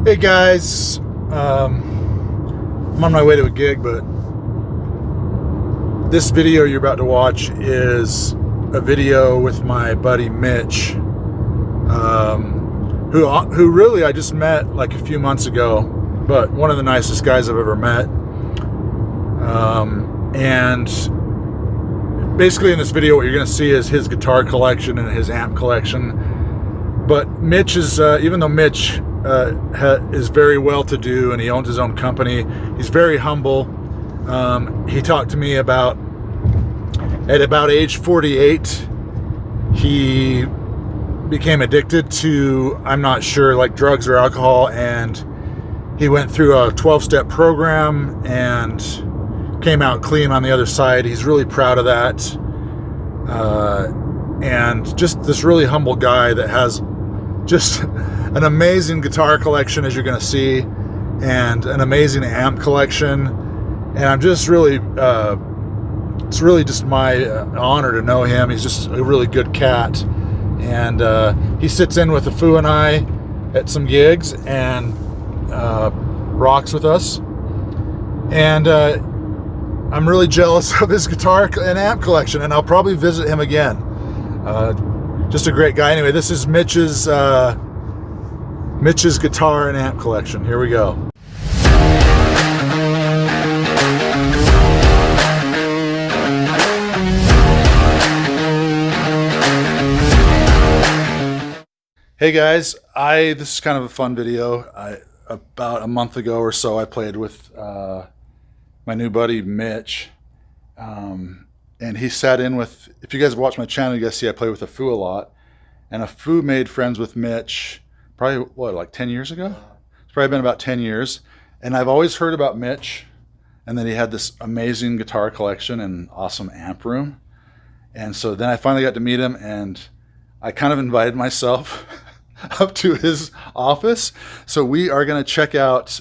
Hey guys, I'm on my way to a gig, but this video you're about to watch is a video with my buddy Mitch, who really I just met like a few months ago, but one of the nicest guys I've ever met. And basically in this video what you're going to see is his guitar collection and his amp collection. But Mitch is, even though Mitch is very well-to-do and he owns his own company, he's very humble. He talked to me about, at about age 48, he became addicted to, I'm not sure, like drugs or alcohol, and he went through a 12-step program and came out clean on the other side. He's really proud of that. And just this really humble guy that has just an amazing guitar collection, as you're going to see, and an amazing amp collection. And I'm just really, it's really just my honor to know him. He's just a really good cat. And he sits in with the Foo and I at some gigs and rocks with us. And I'm really jealous of his guitar and amp collection, and I'll probably visit him again. Just a great guy. Anyway, this is Mitch's guitar and amp collection. Here we go. Hey guys, this is kind of a fun video. About a month ago or so, I played with my new buddy Mitch, and he sat in with, if you guys watch my channel, you guys see I play with a Foo a lot, and a Foo made friends with Mitch probably, what, like 10 years ago? It's probably been about 10 years, and I've always heard about Mitch, and that he had this amazing guitar collection and awesome amp room. And so then I finally got to meet him, and I kind of invited myself up to his office. So we are going to check out,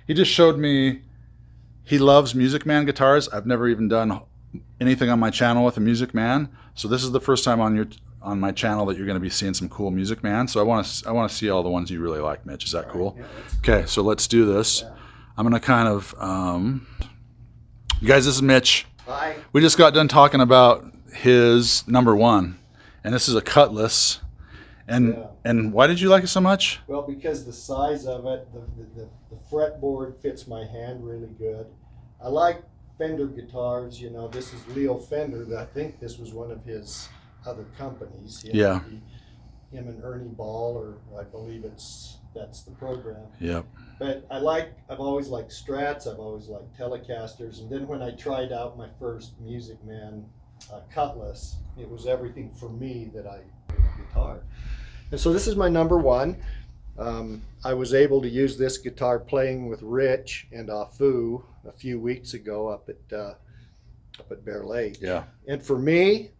he just showed me, he loves Music Man guitars. I've never even done anything on my channel with a Music Man. So this is the first time on my channel that you're going to be seeing some cool Music Man. So I want to see all the ones you really like, Mitch. Is that cool? Yeah, okay, so let's do this. Yeah. I'm going to kind of, you guys, this is Mitch. Hi. We just got done talking about his #1, and this is a Cutlass. And why did you like it so much? Well, because the size of it, the fretboard fits my hand really good. I like Fender guitars. You know, this is Leo Fender. I think this was one of his other companies. Yeah. Him and Ernie Ball, or I believe that's the program. Yep. But I've always liked Strats. I've always liked Telecasters. And then when I tried out my first Music Man Cutlass, it was everything for me that I guitar. And so this is my #1. I was able to use this guitar playing with Rich and Foo a few weeks ago up at Bear Lake. Yeah. And for me,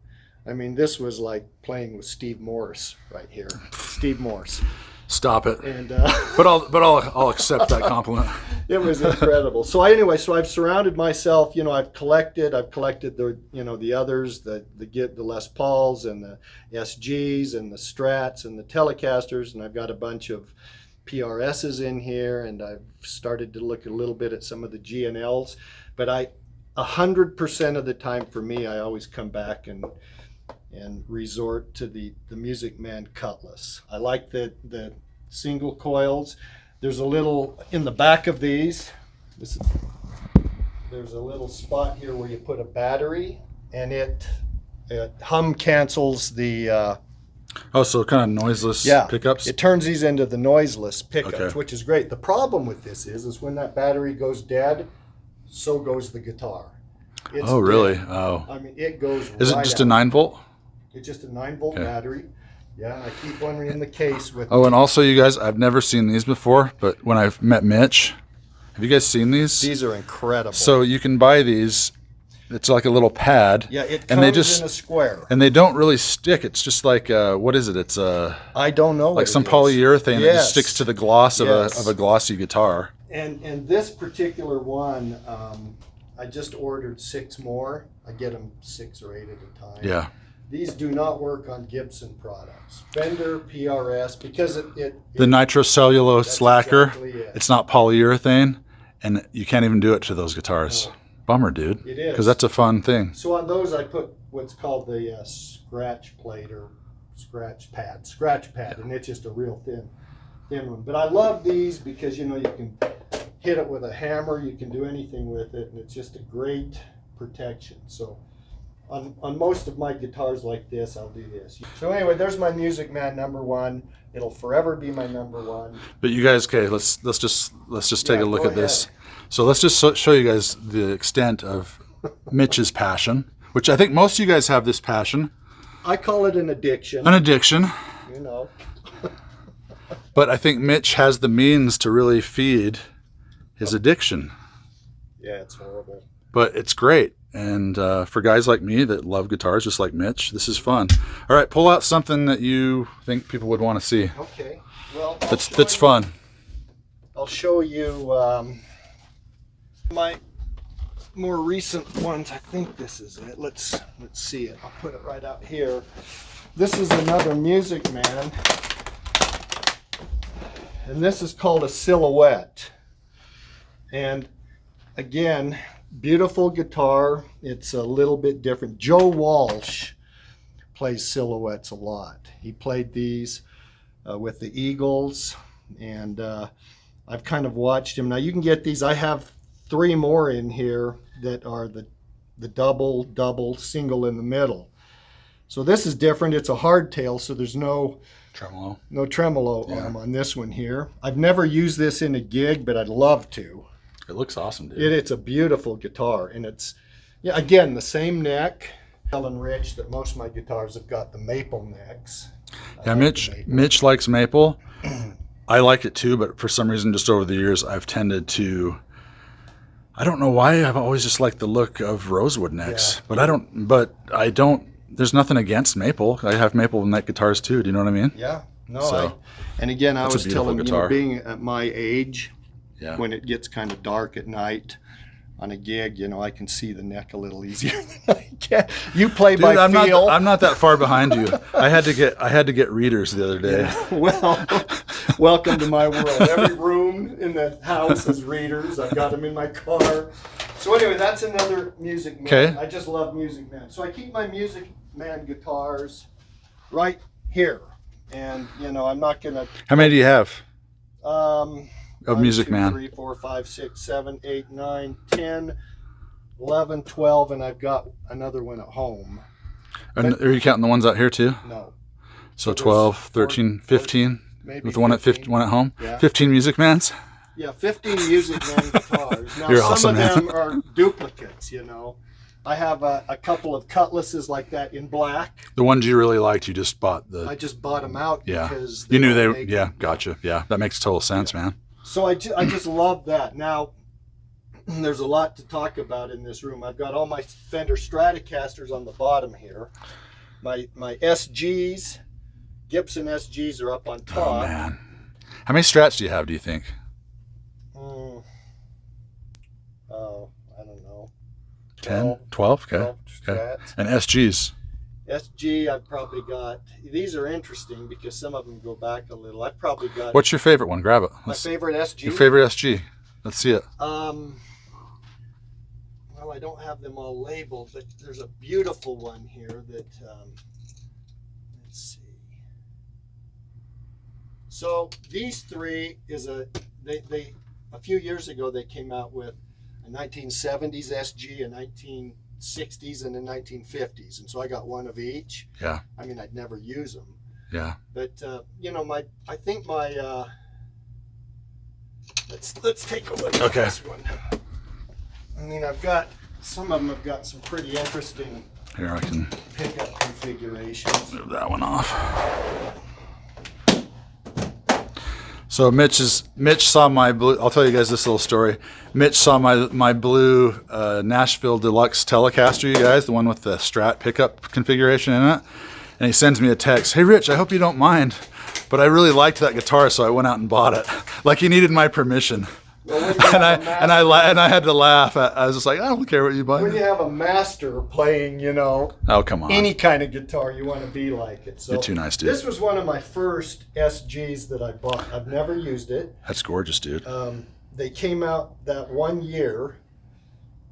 I mean, this was like playing with Steve Morse right here. Steve Morse. Stop it. And but I'll accept that compliment. It was incredible. So anyway, so I've surrounded myself. You know, I've collected the, you know, the others, the Les Pauls and the SGs and the Strats and the Telecasters, and I've got a bunch of PRSs in here, and I've started to look a little bit at some of the G&Ls. But 100% of the time for me, I always come back and resort to the Music Man Cutlass. I like the single coils. There's a little in the back of these. There's a little spot here where you put a battery, and it hum cancels the. Oh, so kind of noiseless pickups. It turns these into the noiseless pickups, okay, which is great. The problem with this is when that battery goes dead, so goes the guitar. It's oh, really? dead. Oh. I mean, it goes. Is right it just out. a 9-volt? It's just a 9-volt okay, battery. Yeah, I keep one in the case with. Oh, and also, you guys, I've never seen these before, but when I've met Mitch, have you guys seen these? These are incredible. So you can buy these. It's like a little pad. Yeah, it and comes in a square. And they don't really stick. It's just like what is it? It's I don't know. Like some polyurethane that just sticks to the gloss of a glossy guitar. And this particular one, I just ordered 6 more. I get them 6 or 8 at a time. Yeah. These do not work on Gibson products. Fender, PRS, because the nitrocellulose lacquer, exactly it. It's not polyurethane, and you can't even do it to those guitars. No. Bummer, dude. It is. Because that's a fun thing. So on those, I put what's called the scratch plate or scratch pad, and it's just a real thin one. But I love these because, you know, you can hit it with a hammer, you can do anything with it, and it's just a great protection. So on most of my guitars like this, I'll do this. So anyway, there's my Music Man #1. It'll forever be my #1. But you guys, okay, let's just take Yeah, a look go at this. So let's just show you guys the extent of Mitch's passion, which I think most of you guys have this passion. I call it an addiction. An addiction. You know. But I think Mitch has the means to really feed his addiction. Yeah, it's horrible. But it's great. And for guys like me that love guitars just like Mitch, this is fun. All right, pull out something that you think people would want to see. Okay. Well, That's fun. I'll show you my more recent ones. I think this is it. Let's see it. I'll put it right out here. This is another Music Man, and this is called a Silhouette. And again, beautiful guitar. It's a little bit different. Joe Walsh plays Silhouettes a lot. He played these with the Eagles, and I've kind of watched him. Now you can get these. I have 3 more in here that are the double, single in the middle. So this is different. It's a hardtail, so there's no tremolo arm on this one here. I've never used this in a gig, but I'd love to. It looks awesome, dude. It's a beautiful guitar, and it's, yeah, again, the same neck. Telling Rich that most of my guitars have got the maple necks. Yeah, Mitch likes maple. I like it too, but for some reason, just over the years, I've tended to. I don't know why. I've always just liked the look of rosewood necks, but I don't. There's nothing against maple. I have maple neck guitars too. Do you know what I mean? Yeah. No. And again, I was telling you, being at my age. Yeah. When it gets kind of dark at night on a gig, you know, I can see the neck a little easier than I can. You play by feel. I'm not that far behind you. I had to get readers the other day. Yeah. Well, welcome to my world. Every room in the house has readers. I've got them in my car. So anyway, that's another Music Man. Okay. I just love Music Man. So I keep my Music Man guitars right here, and you know, I'm not gonna. How many do you have? Of 1, Music 2, Man. 3, 4, 5, 6, 7, 8, 9, 10, 11, 12, and I've got another one at home. And are you counting the ones out here too? No. So 12, 13, 15? Maybe with the one at 15. one at home? Yeah. 15 Music Mans? Yeah, 15 Music Man guitars. Now, You're some awesome, of man. them are duplicates, you know. I have a couple of Cutlasses like that in black. The ones you really liked, you just bought I just bought them out because you knew they don't make them. Gotcha. Yeah, that makes total sense, man. So I just love that. Now, there's a lot to talk about in this room. I've got all my Fender Stratocasters on the bottom here. My SGs, Gibson SGs are up on top. Oh, man. How many Strats do you have, do you think? Oh, I don't know. 10? 12? Okay. 12 Okay. Strats. And SGs? SG, I've probably got, these are interesting because some of them go back a little. I've probably got. What's your favorite one? Grab it. my favorite SG? Your favorite SG. Let's see it. Well, I don't have them all labeled, but there's a beautiful one here that, let's see. So these 3 is a few years ago they came out with a 1970s SG, a 1960s, and a 1950s, and so I got one of each. Yeah. I mean, I'd never use them. Yeah. But you know, I think my let's take a look at this one. I mean, some of them have got some pretty interesting Here, I can pickup configurations. move that one off. So Mitch saw my blue. I'll tell you guys this little story. Mitch saw my blue Nashville Deluxe Telecaster, you guys, the one with the Strat pickup configuration in it, and he sends me a text. Hey Rich, I hope you don't mind, but I really liked that guitar, so I went out and bought it. Like he needed my permission. Well, when you have a master, and I had to laugh. I was just like, I don't care what you buy. when you have a master playing, you know, Oh, come on. any kind of guitar, you want to be like it. So You're too nice, dude. this was one of my first SGs that I bought. I've never used it. That's gorgeous, dude. They came out that one year.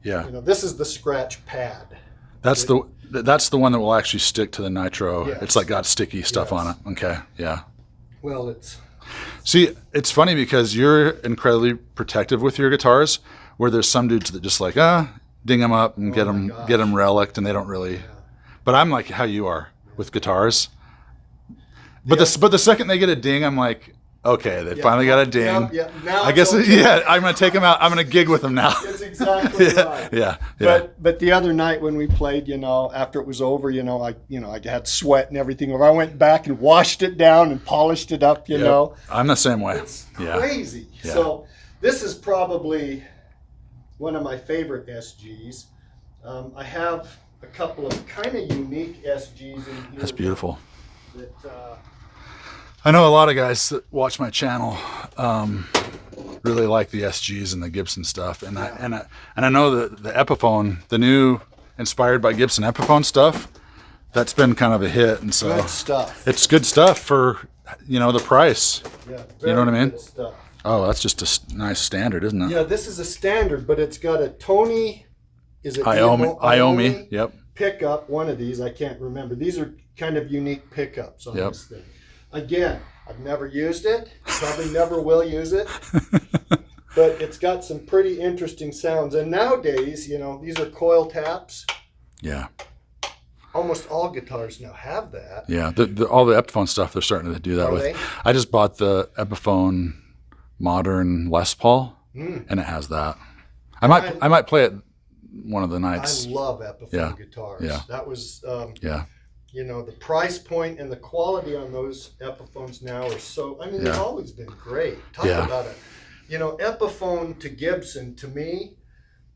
Yeah. You know, this is the scratch pad. That's the one that will actually stick to the nitro. Yes. It's like got sticky stuff Yes. on it. Okay. Yeah. Well, it's See, it's funny because you're incredibly protective with your guitars, where there's some dudes that just like, ding them up and get them relicked, and they don't really. But I'm like how you are with guitars. But the second they get a ding, I'm like, okay, they finally got a ding. Now I guess okay. I'm gonna take them out. I'm gonna gig with them now. It's exactly right. Yeah. But the other night when we played, you know, after it was over, I had sweat and everything. I went back and washed it down and polished it up. You know, I'm the same way. it's crazy. Yeah. So this is probably one of my favorite SGs. I have a couple of kind of unique SGs in here. That's beautiful. That, I know a lot of guys that watch my channel really like the SGs and the Gibson stuff, and I know that the Epiphone, the new inspired by Gibson Epiphone stuff, that's been kind of a hit, and so good stuff. it's good stuff for the price. Yeah, You know what I mean? good stuff. Oh, that's just a nice standard, isn't it? Yeah, this is a standard, but it's got a Tony. Is it Iommi? Yep. Pickup, one of these, I can't remember. These are kind of unique pickups on this thing. Again, I've never used it, probably never will use it, but it's got some pretty interesting sounds. And nowadays, these are coil taps. Yeah. Almost all guitars now have that. Yeah, all the Epiphone stuff they're starting to do that with. They? I just bought the Epiphone Modern Les Paul, and it has that. I might play it one of the nights. I love Epiphone guitars. Yeah. That was Yeah. the price point and the quality on those Epiphones now are so, they've always been great. Talk about it. Epiphone to Gibson, to me,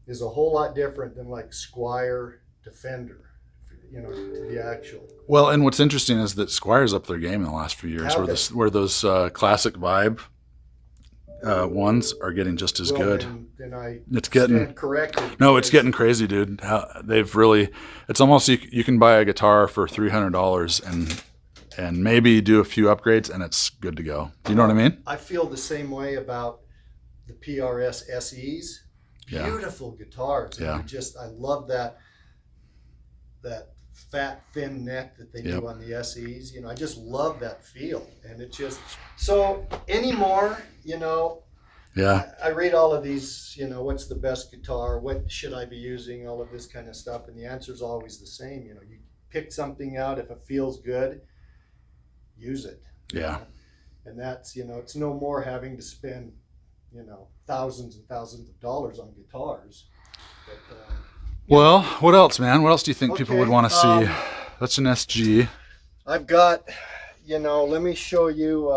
is a whole lot different than like Squier to Fender, to the actual. Well, and what's interesting is that Squire's up their game in the last few years, where those classic vibe ones are getting just as good. Then I It's getting stand corrected. No, it's getting crazy, dude. They've really, it's almost you can buy a guitar for $300 and maybe do a few upgrades and it's good to go. Do you know what I mean? I feel the same way about the PRS SEs. Beautiful guitars. Yeah. I love that fat, thin neck that they do on the SEs. I just love that feel. And it just, so anymore, Yeah. I read all of these, what's the best guitar? What should I be using? All of this kind of stuff. And the answer is always the same. You pick something out. If it feels good, use it. Yeah. And that's, it's no more having to spend, thousands and thousands of dollars on guitars. But, Well, what else, man? What else do you think people would want to see? That's an SG. I've got, let me show you.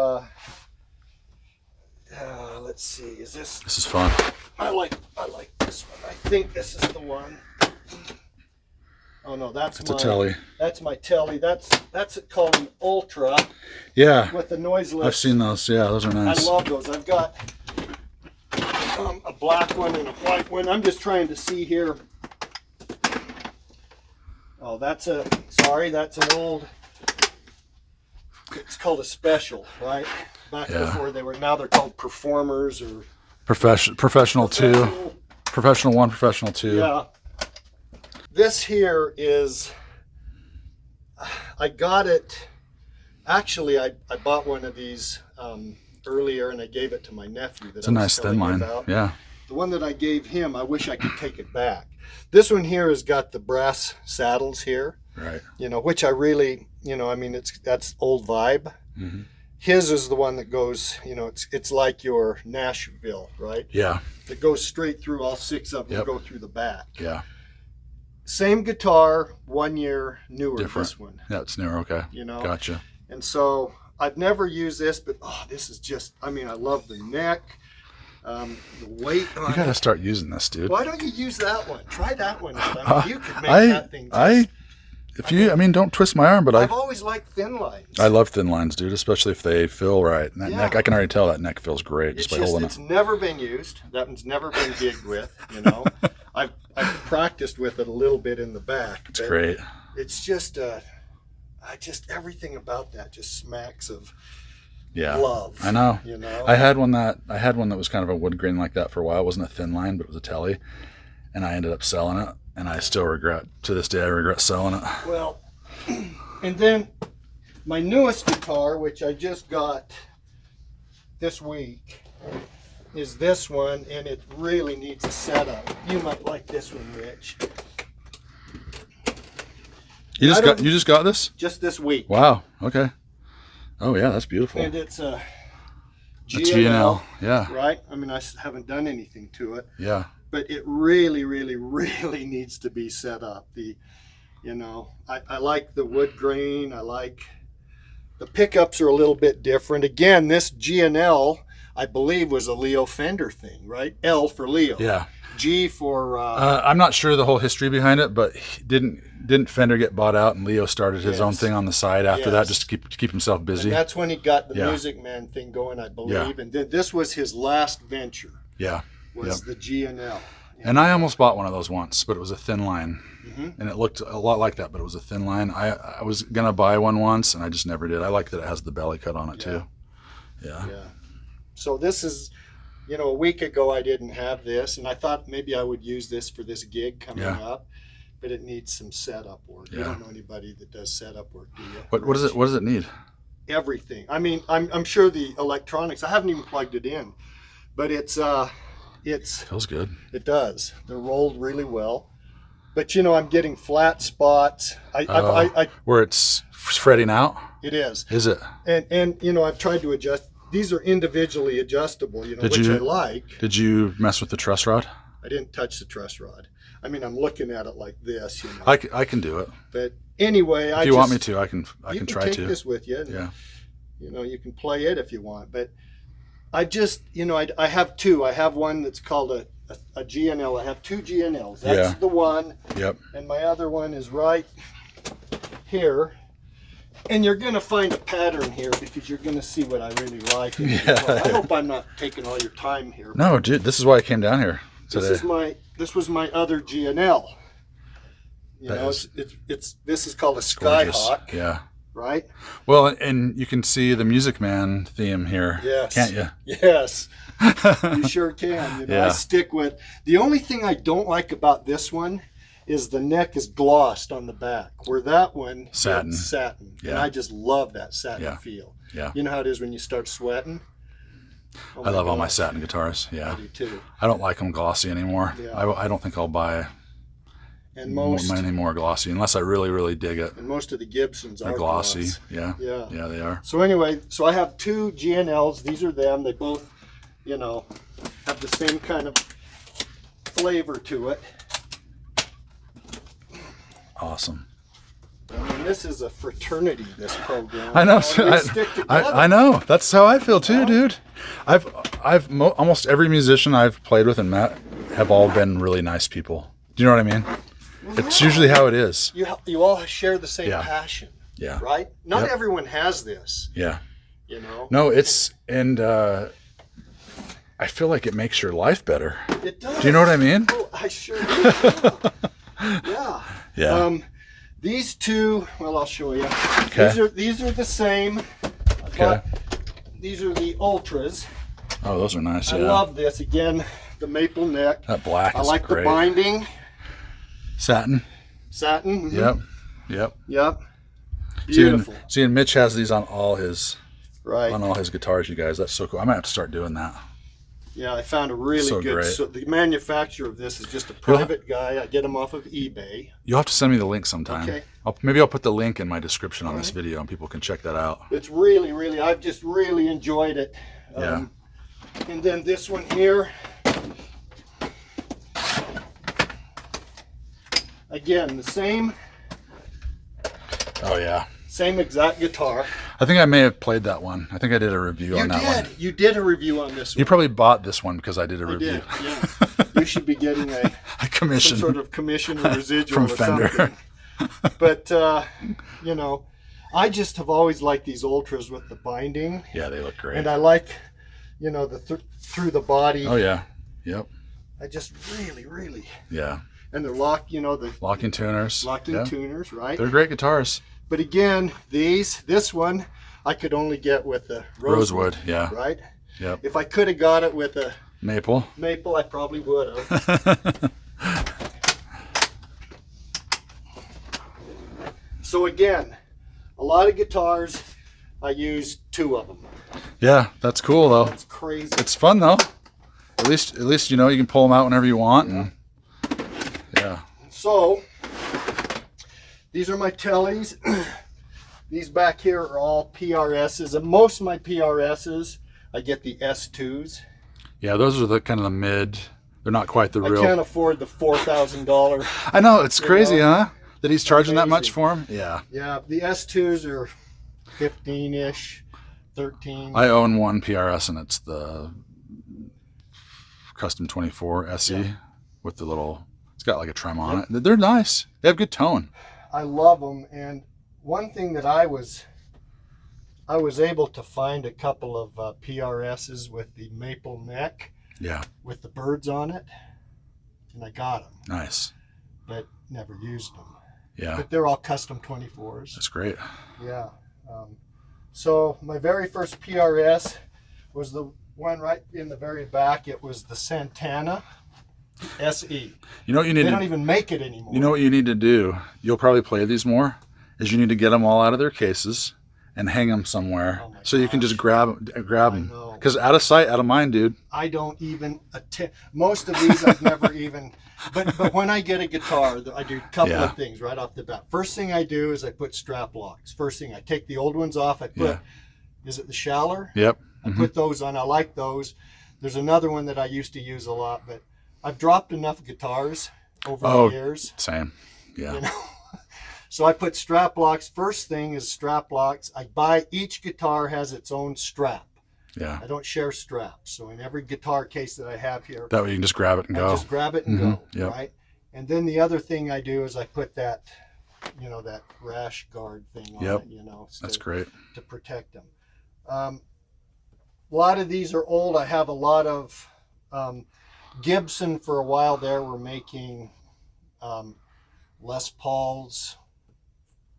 Let's see. Is this? This is fun. I like this one. I think this is the one. Oh no, that's a Tele. That's my Tele. That's called an Ultra. Yeah. With the noiseless. I've seen those. Yeah, those are nice. I love those. I've got a black one and a white one. I'm just trying to see here. Oh, that's an old, it's called a special, right? Back before now they're called performers or Professional 2. Professional 1, Professional 2. Yeah. This here is, I got it, actually I bought one of these earlier and I gave it to my nephew. It's a nice thin line. Yeah. The one that I gave him, I wish I could take it back. This one here has got the brass saddles here. Right. Which I really, that's old vibe. Mm-hmm. His is the one that goes, it's like your Nashville, right? Yeah. That goes straight through, all 6 of them go through the back. Yeah. Same guitar, 1 year newer. Different. This one. Yeah, it's newer. Okay. Gotcha. And so I've never used this, but this is just, I love the neck. The weight on You gotta start using this, dude. Why don't you use that one? Try that one. You could make that thing. I mean, don't twist my arm, but I've always liked thin lines. I love thin lines, dude, especially if they feel right. And that neck, I can already tell that neck feels great just by holding it. It's never been used. That one's never been gigged with, you know. I've practiced with it a little bit in the back. It's great. It's just, everything about that just smacks of yeah, love. I know. You know, I had one that was kind of a wood grain like that for a while. It wasn't a thin line, but it was a Tele, and I ended up selling it. And I still regret, to this day, I regret selling it. Well, and then my newest guitar, which I just got this week, is this one, and it really needs a setup. You might like this one, Rich. You just got this? Just this week. Wow. Okay. Oh yeah, that's beautiful. And it's a G&L. Yeah. Right? I mean, I haven't done anything to it. Yeah. But it really, really, really needs to be set up. I like the wood grain. I like the pickups are a little bit different. Again, this G&L, I believe, was a Leo Fender thing, right? L for Leo. Yeah. G for. I'm not sure the whole history behind it, but didn't Fender get bought out and Leo started his own thing on the side after that, just to keep himself busy? And that's when he got the Music Man thing going, I believe. Yeah. And then this was his last venture. Yeah. Was the G&L. And I almost bought one of those once, but it was a thin line. And it looked a lot like that, but it was a thin line. I was going to buy one once, and I just never did. I like that it has the belly cut on it, too. Yeah. So this is, a week ago I didn't have this, and I thought maybe I would use this for this gig coming up, but it needs some setup work. You don't know anybody that does setup work, do you? What does it need? Everything. I mean, I'm sure the electronics, I haven't even plugged it in, but it feels good. It does. They're rolled really well. But I'm getting flat spots. Where it's fretting out? It is. Is it? And I've tried to adjust. These are individually adjustable, which I like. Did you mess with the truss rod? I didn't touch the truss rod. I mean, I'm looking at it like this, I can do it. But anyway, if you want me to, I can try to. You can take this with you. And, you can play it if you want. But I just, I have two. I have one that's called a G&L. I have two G&Ls. That's the one. Yep. And my other one is right here. And you're going to find a pattern here because you're going to see what I really like. I hope I'm not taking all your time here. No, dude, this is why I came down here today. This was my other G&L. This is called a Skyhawk. Yeah. Right? Well, and you can see the Music Man theme here, can't you? Yes, you sure can. I stick with, the only thing I don't like about this one is the neck is glossed on the back, where that one satin. And I just love that satin feel. Yeah. You know how it is when you start sweating? I love all my satin guitars. Yeah. I do too. I don't like them glossy anymore. Yeah. I don't think I'll buy any more glossy unless I really, really dig it. And most of the Gibsons are glossy. gloss. Yeah, they are. So anyway, I have two G&Ls. These are them. They both, have the same kind of flavor to it. Awesome. I mean, this is a fraternity, this program. I know. We stick together. I know. That's how I feel too, dude. Almost every musician I've played with and met have all been really nice people. Do you know what I mean? It's usually how it is. You all share the same passion. Yeah. Right? Not everyone has this. Yeah. No, I feel like it makes your life better. It does. Do you know what I mean? Oh, I sure do. Yeah. Yeah. These two, well, I'll show you. Okay. These are the same. These are the Ultras. Oh, those are nice. I love this. Again, the maple neck. That black is great. I like the binding. Satin. Mm-hmm. Yep. Beautiful. Seeing Mitch has these on all his guitars, you guys. That's so cool. I might have to start doing that. Yeah, I found a really good. Great. So the manufacturer of this is just a private guy. I get them off of eBay. You'll have to send me the link sometime. Okay. Maybe I'll put the link in my description on this video, and people can check that out. It's really, really. I've just really enjoyed it. Yeah. And then this one here. Again, the same. Oh yeah. Same exact guitar. I think I may have played that one. I think I did a review on that one. You did a review on this one. You probably bought this one because I did a review. Did, yeah. You should be getting a commission. Some sort of commission or residual from or Fender. something. But you know, I just have always liked these ultras with the binding. Yeah, they look great. And I like, you know, the through the body. Oh yeah, yep. I just really. Yeah. And they're locked, you know, the locking tuners. Locking tuners, right? They're great guitars. But again, this one, I could only get with a rosewood. Yeah. Right. Yep. If I could have got it with a maple, I probably would have. So again, a lot of guitars, I use 2 of them. Yeah, that's cool though. That's crazy. It's fun though. At least you know you can pull them out whenever you want. Yeah. And yeah. So these are my tellies. These back here are all PRSs, and most of my PRSs, I get the S2s. Yeah, those are the kind of the mid. They're not quite the real. I can't afford the $4,000. I know, it's crazy, huh? That he's charging that much for them? Yeah. Yeah, the S2s are 15-ish, 13. I own one PRS, and it's the Custom 24 SE with the little, it's got like a trem on it. They're nice. They have good tone. I love them, and one thing that I was able to find a couple of PRSs with the maple neck. Yeah. With the birds on it, and I got them. Nice. But never used them. Yeah. But they're all custom 24s. That's great. Yeah. So my very first PRS was the one right in the very back. It was the Santana SE. You know what you need? They don't even make it anymore. You know what you need to do? You'll probably play these more. Is you need to get them all out of their cases and hang them somewhere so you can just grab them. Because out of sight, out of mind, dude. I don't even attempt. Most of these I've never even. But when I get a guitar, I do a couple of things right off the bat. First thing I do is I put strap locks. First thing, I take the old ones off. I put, is it the Schaller? Yep. I put those on. I like those. There's another one that I used to use a lot, but I've dropped enough guitars over the years. Same. Yeah. You know? So I put strap locks. First thing is strap locks. I buy, each guitar has its own strap. Yeah. I don't share straps. So in every guitar case that I have here, that way you can just grab it and go. Just grab it and go, yep. right? And then the other thing I do is I put that, you know, that rash guard thing on it, you know. That's great. To protect them. A lot of these are old. I have a lot of Gibson for a while there were making Les Pauls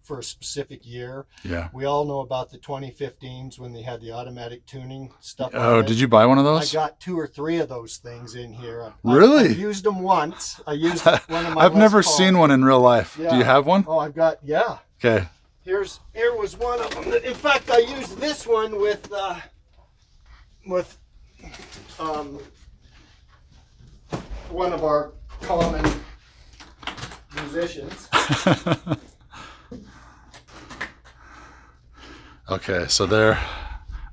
for a specific year. Yeah. We all know about the 2015s when they had the automatic tuning stuff. Oh, did you buy one of those? I got 2 or 3 of those things in here. Really? I used them once. I used one of my I've never seen one in real life. Yeah. Do you have one? Oh, I've got, Okay. Here was one of them. In fact, I used this one with one of our common musicians. Okay, so there.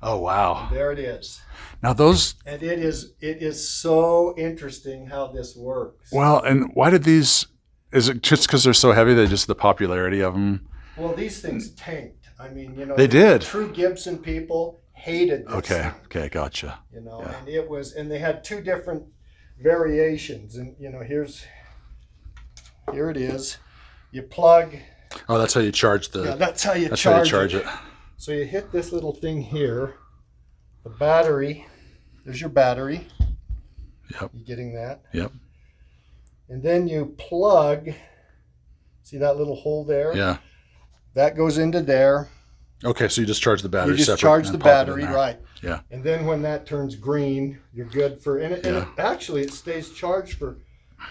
Oh wow. There it is. Now those. And it is so interesting how this works. Well, and why did these? Is it just because they're so heavy? They just the popularity of them. Well, these things tanked. I mean, you know, they did. True Gibson people hated this. Okay. Okay, gotcha. You know, and they had 2 different variations, and you know, here it is. You plug. Oh, that's how you charge the. Yeah, that's how you charge it. So you hit this little thing here, the battery. There's your battery. Yep. You getting that? Yep. And then you plug. See that little hole there? Yeah. That goes into there. Okay, so you just charge the battery. You just charge the battery, right? Yeah. And then when that turns green, you're good for. And actually, it stays charged for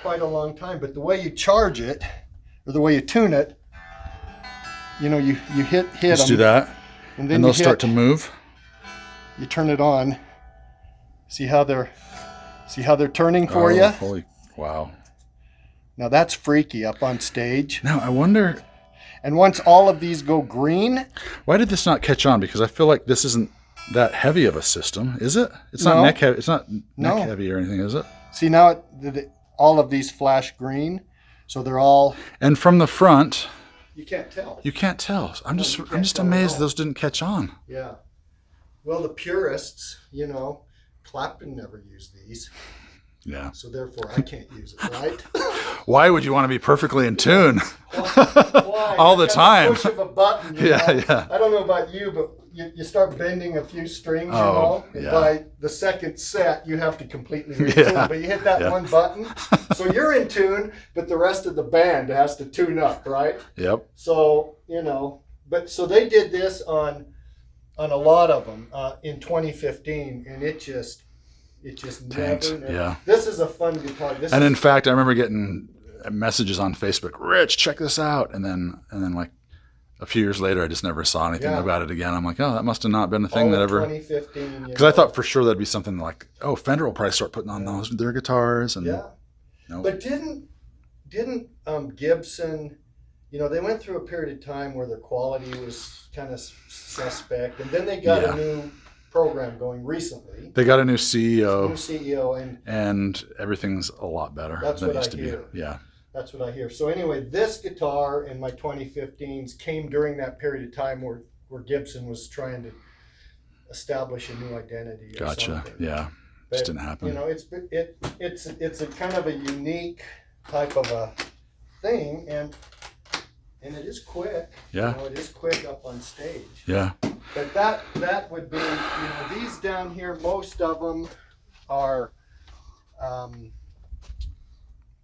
quite a long time. But the way you charge it, or the way you tune it, you know, you hit Just them. do that. And then they'll start to move. You turn it on. See how they're turning for you? Holy wow. Now that's freaky up on stage. Now I wonder. And once all of these go green, why did this not catch on? Because I feel like this isn't that heavy of a system, is it? It's not neck heavy. It's not neck heavy or anything, is it? See now, all of these flash green, so they're all. And from the front. You can't tell. You can't tell. I'm just amazed those didn't catch on. Yeah. Well, the purists, you know, Clapton never used these. Yeah. So therefore, I can't use it, right? Why would you want to be perfectly in tune Why? all the time? Push of a button. Yeah, yeah. I don't know about you, but you start bending a few strings, and yeah. by the second set, you have to completely retune. Yeah. But you hit that one button, so you're in tune, but the rest of the band has to tune up, right? Yep. So, but so they did this on a lot of them in 2015, and it just Tanked. never. Yeah. This is a fun guitar. In fact, I remember getting messages on Facebook, Rich, check this out. And then like a few years later, I just never saw anything about it again. I'm like, oh, that must have not been a thing that ever. 2015. Because I thought for sure that'd be something like, oh, Fender will probably start putting on their guitars. And nope. But didn't Gibson, they went through a period of time where their quality was kind of suspect, and then they got a new program going recently. They got a new CEO. And everything's a lot better that's than what it used I to hear. be. Yeah. That's what I hear. So anyway, this guitar in my 2015s came during that period of time where Gibson was trying to establish a new identity. Or Gotcha. something. Yeah. Just didn't happen. It's a kind of a unique type of a thing, and it is quick. Yeah. It is quick up on stage. Yeah. But that would be, these down here, most of them are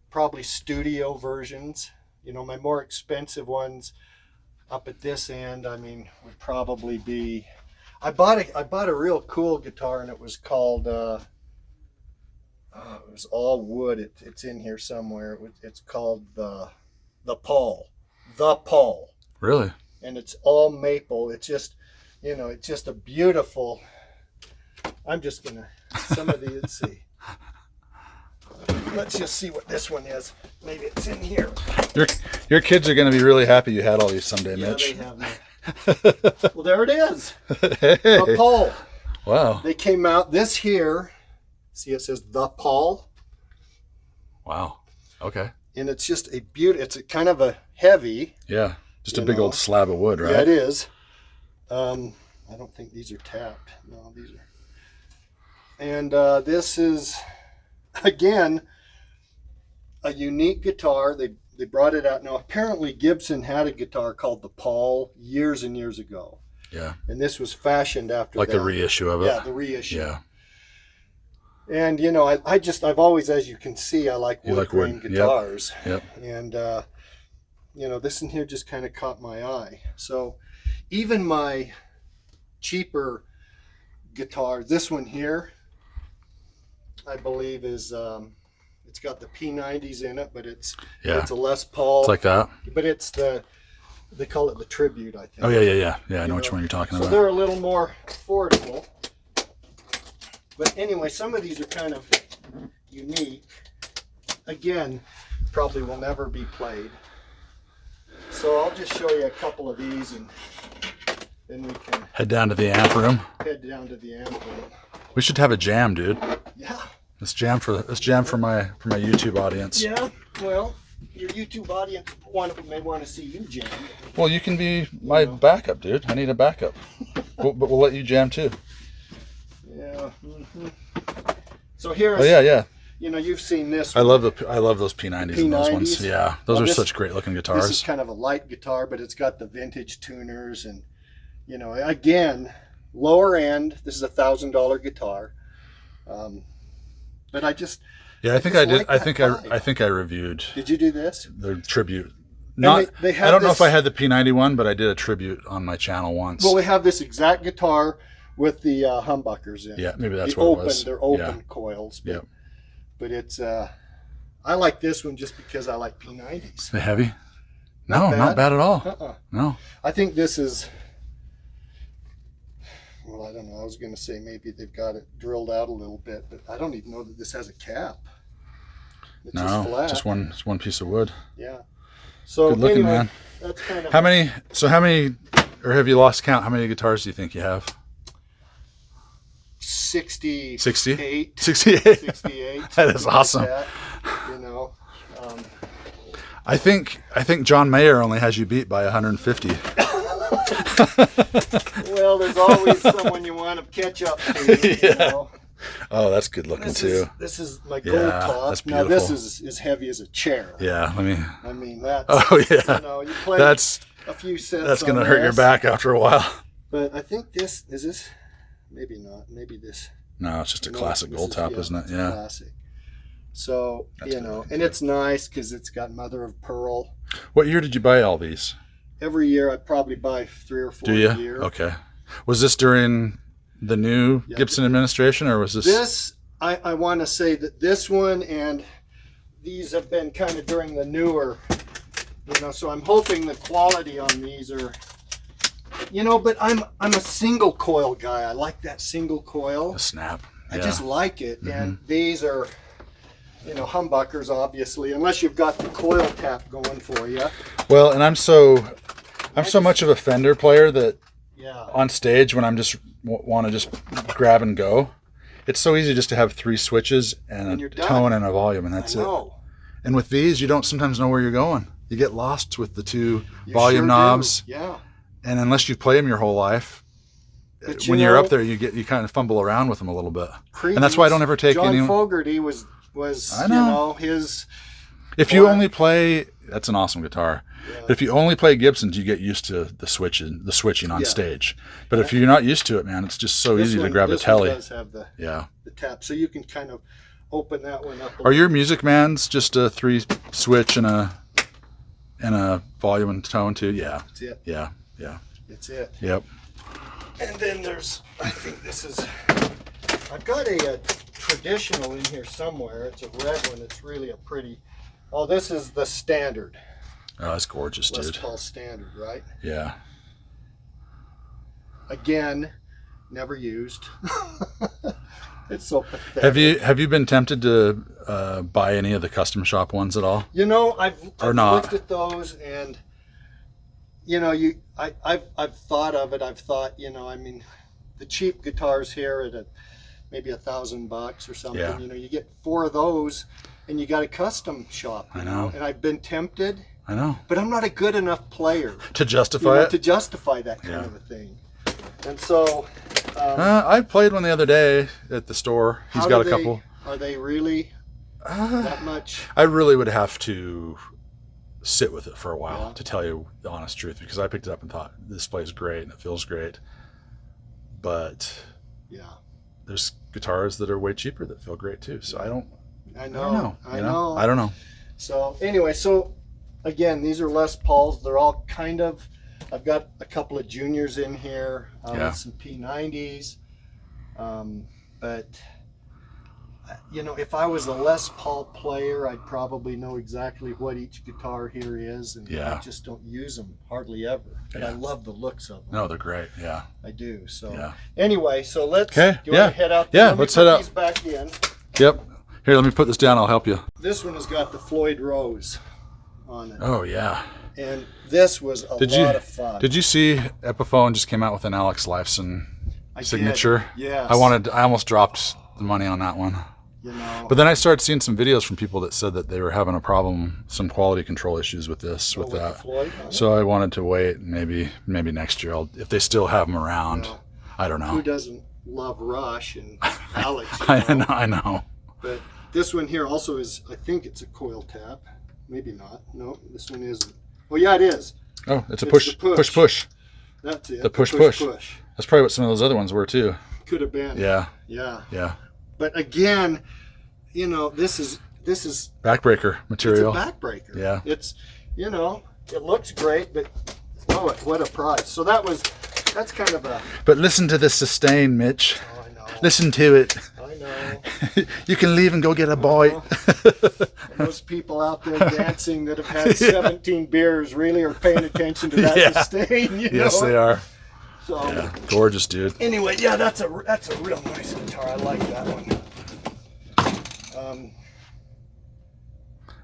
probably studio versions. My more expensive ones up at this end, would probably be. I bought a real cool guitar, and it was called. It was all wood. It's in here somewhere. It's called the Paul. The Paul. Really? And it's all maple. It's just, it's just a beautiful. I'm just gonna some of these. Let's see. Let's just see what this one is. Maybe it's in here. Your kids are gonna be really happy you had all these someday, Mitch. They have. Well, there it is. Hey. The Paul. Wow. They came out this here. See, it says the Paul. Wow. Okay. And it's just a beauty. It's a kind of a heavy. Yeah. Just a big old slab of wood, right? Yeah, it is. I don't think these are tapped. No, these are. And this is, again, a unique guitar. They brought it out. Now, apparently Gibson had a guitar called the Paul years and years ago. Yeah. And this was fashioned after like that. the reissue of it. Yeah, the reissue. Yeah. And I've always, as you can see, I like wood grain guitars. Yep. And this in here just kind of caught my eye. So even my cheaper guitar, this one here, I believe is it's got the P90s in it, but it's a Les Paul. It's like that. But it's they call it the Tribute, I think. Oh yeah. I know which one you're talking about. So they're a little more affordable. But anyway, some of these are kind of unique. Again, probably will never be played. So I'll just show you a couple of these, and then we can head down to the amp room. Head down to the amp room. We should have a jam, dude. Yeah. Let's jam for my YouTube audience. Yeah. Well, your YouTube audience may want to see you jam. Well, you can be my backup, dude. I need a backup. But we'll let you jam too. Yeah. Mm-hmm. So here's. Oh yeah. You've seen this. I love those P90s and those ones. Yeah, those are such great looking guitars. This is kind of a light guitar, but it's got the vintage tuners, and again, lower end. This is $1,000 guitar. But I just. Yeah, I think I did. I think I reviewed. Did you do this? The Tribute. Not. I don't know if I had the P90 one, but I did a Tribute on my channel once. Well, we have this exact guitar with the humbuckers in. Yeah, maybe that's what it was. They're open coils. But, but it's. I like this one just because I like P90s. The heavy? No, not bad at all. No. I think this is. Well, I don't know. I was going to say maybe they've got it drilled out a little bit, but I don't even know that this has a cap. It's just flat. Just one piece of wood. Yeah. So good looking, anyway, man. That's kind of how many, or have you lost count? How many guitars do you think you have? 68. 68. 68. That is awesome. Like that, I think John Mayer only has you beat by 150. Well, there's always someone you want to catch up to. Oh, that's good looking too. This is my gold top. That's now beautiful. this is as heavy as a chair. Yeah, let me. I mean that's. Oh yeah. You know, you play That's a few sets. that's gonna on hurt your this, back after a while. But I think this is this. Maybe not. Maybe this. No, it's just a No, classic this gold top, isn't it? it's a Yeah. Classic. So That's you good know, looking and too. it's nice because it's got mother of pearl. What year did you buy all these? Every year I probably buy 3 or 4 Do you? a year. Okay. Was this during the new Yeah, Gibson administration, or was this? This I want to say that this one and these have been kind of during the newer, you know. So I'm hoping the quality on these are, you know. But I'm a single coil guy. I like that single coil. A snap. I Yeah. just like it. And these are, you know, humbuckers obviously, unless you've got the coil tap going for you. Well, and I'm so much of a Fender player that Yeah. on stage when I'm just want to just grab and go, it's so easy just to have 3 switches and And a you're done. tone and a volume, and I that's it. know. And with these, you don't sometimes know where you're going. You get lost with the 2 You volume sure do. knobs, Yeah. and unless you play them your whole life, But when you you're know, up there, you kind of fumble around with them a little bit. And that's why I don't ever take John any. Fogerty was I you know. know his. If you Or- only play, that's an awesome guitar. Yeah. But if you only play Gibsons, you get used to the switching on Yeah. stage. But if you're not used to it, man, it's just so This easy to one- grab a this one telly. does have the Yeah. tap, so you can kind of open that one up. Are your Music Mans just a 3 switch and a volume and tone too? Yeah. That's it. Yeah. Yeah. It's it. Yep. And then there's, I think this is. I've got a traditional in here somewhere. It's a red one. It's really a pretty. Oh, this is the standard. Oh, that's gorgeous, Les dude. Paul standard, right? Yeah. Again, never used. It's so pathetic. Have you been tempted to buy any of the custom shop ones at all? You know, I've not. looked at those, and you know, I've thought of it. I've thought, you know, I mean, the cheap guitars here at maybe $1,000 or something. Yeah. You know, you get 4 of those, and you got a custom shop. You I know. And I've been tempted, I know. but I'm not a good enough player To justify it? to justify that kind Yeah. of a thing. And so, I played one the other day at the store. He's how got do a couple. Are they really that much? I really would have to sit with it for a while Yeah. to tell you the honest truth, because I picked it up and thought this plays great and it feels great. But Yeah, there's guitars that are way cheaper that feel great too. So I don't I know. know. You know? I don't know. So anyway, so again, these are Les Pauls. They're all kind of. I've got a couple of juniors in here, Yeah. some P90s, but you know, if I was a Les Paul player, I'd probably know exactly what each guitar here is, and Yeah. I just don't use them hardly ever. But I Yeah. love the looks of them. No, they're great. Yeah. I do. So Yeah. anyway, so let's. Okay, Do you want yeah. to head out? Yeah, Let me let's put head out. These back in. Yep. Here, let me put this down. I'll help you. This one has got the Floyd Rose on it, Oh yeah. and this was a lot of fun. Did you see Epiphone just came out with an Alex Lifeson I did. signature? Yes. I almost dropped the money on that one. You know. But then I started seeing some videos from people that said that they were having a problem, some quality control issues with this, with with the that. Floyd on it? So I wanted to wait, and maybe next year, if they still have them around. Well, I don't Who know. doesn't love Rush and Alex? You I know? know. I know. But this one here also is, I think it's a coil tap. Maybe not. No, this one isn't. Oh yeah, it is. Oh, it's a It's push, the push, push. That's it. The push. That's probably what some of those other ones were too. Could have been. Yeah. Yeah. Yeah. But again, you know, this is Backbreaker material. it's a backbreaker. Yeah. It's, you know, it looks great, but oh, what a price. So that's kind of a. But listen to the sustain, Mitch. Oh, I know. Listen to it. I know. You can leave and go get a bite. And those people out there dancing that have had 17 beers really are paying attention to that Yeah. sustain. You Yes, know? they are. So Yeah, gorgeous, dude. anyway, yeah, that's a real nice guitar. I like that one.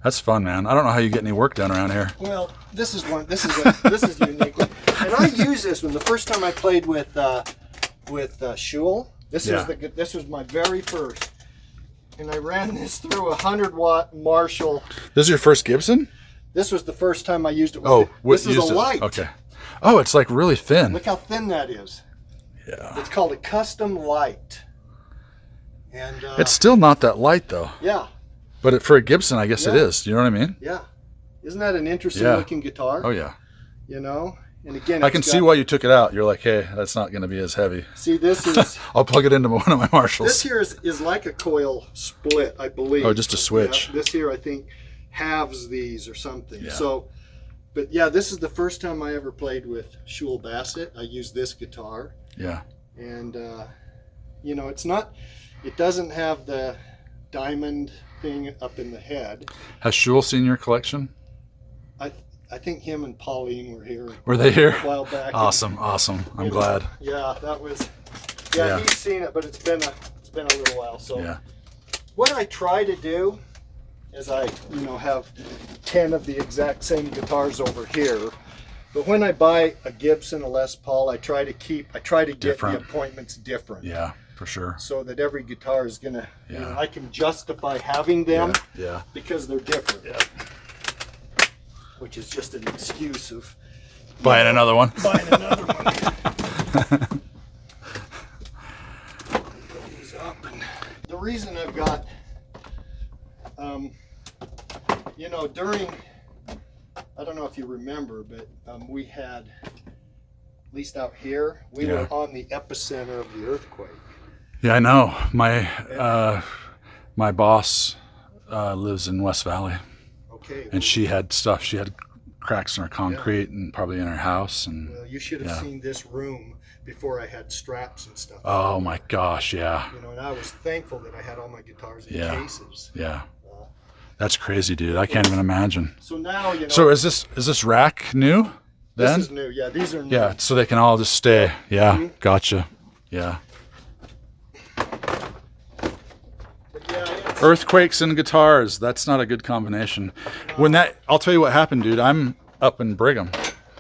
That's fun, man. I don't know how you get any work done around here. Well, this is a unique one, and I use this one. The first time I played with Schul, Yeah. this was my very first, and I ran this through a 100-watt Marshall. This is your first Gibson? This was the first time I used it. With Oh, it. This is used a it. light. Okay. Oh, it's like really thin. Look how thin that is. Yeah. It's called a custom light. And it's still not that light though. yeah. But for a Gibson, I guess it is. You know what I mean? Yeah. Isn't that an interesting looking guitar? Oh yeah. You know? And again, I can see why you took it out. You're like, hey, that's not going to be as heavy. See, this is... I'll plug it into one of my Marshalls. This here is like a coil split, I believe. Oh, just a switch. Yeah, this here, I think, halves these or something. Yeah. So, but yeah, this is the first time I ever played with Schul Bassett. I used this guitar. Yeah. And, you know, it's not... It doesn't have the diamond thing up in the head. Has Schul seen your collection? I think him and Pauline were here. Were they here? A while back. Awesome, awesome. I'm glad. Yeah, that was. Yeah, he's seen it, but it's been a little while. So, yeah. What I try to do is I, you know, have 10 of the exact same guitars over here. But when I buy a Gibson, a Les Paul, I try to get the appointments different. Yeah, for sure. So that every guitar is gonna, you know, I can justify having them. Yeah. Because they're different. Yeah. Which is just an excuse of buying another one. Buying another one. These up, and the reason I've got, you know, during, I don't know if you remember, but we had, at least out here, we were on the epicenter of the earthquake. Yeah, I know. My boss lives in West Valley. Okay. And she had stuff. She had cracks in her concrete and probably in her house. And well, you should have seen this room before I had straps and stuff. Oh my gosh, yeah. You know, and I was thankful that I had all my guitars in cases. Yeah. That's crazy, dude. I can't even imagine. So now, you know. So is this rack new? Then? This is new. Yeah, these are new. Yeah, so they can all just stay. Yeah, gotcha. Yeah. Earthquakes and guitars, that's not a good combination. I'll tell you what happened, dude. I'm up in Brigham.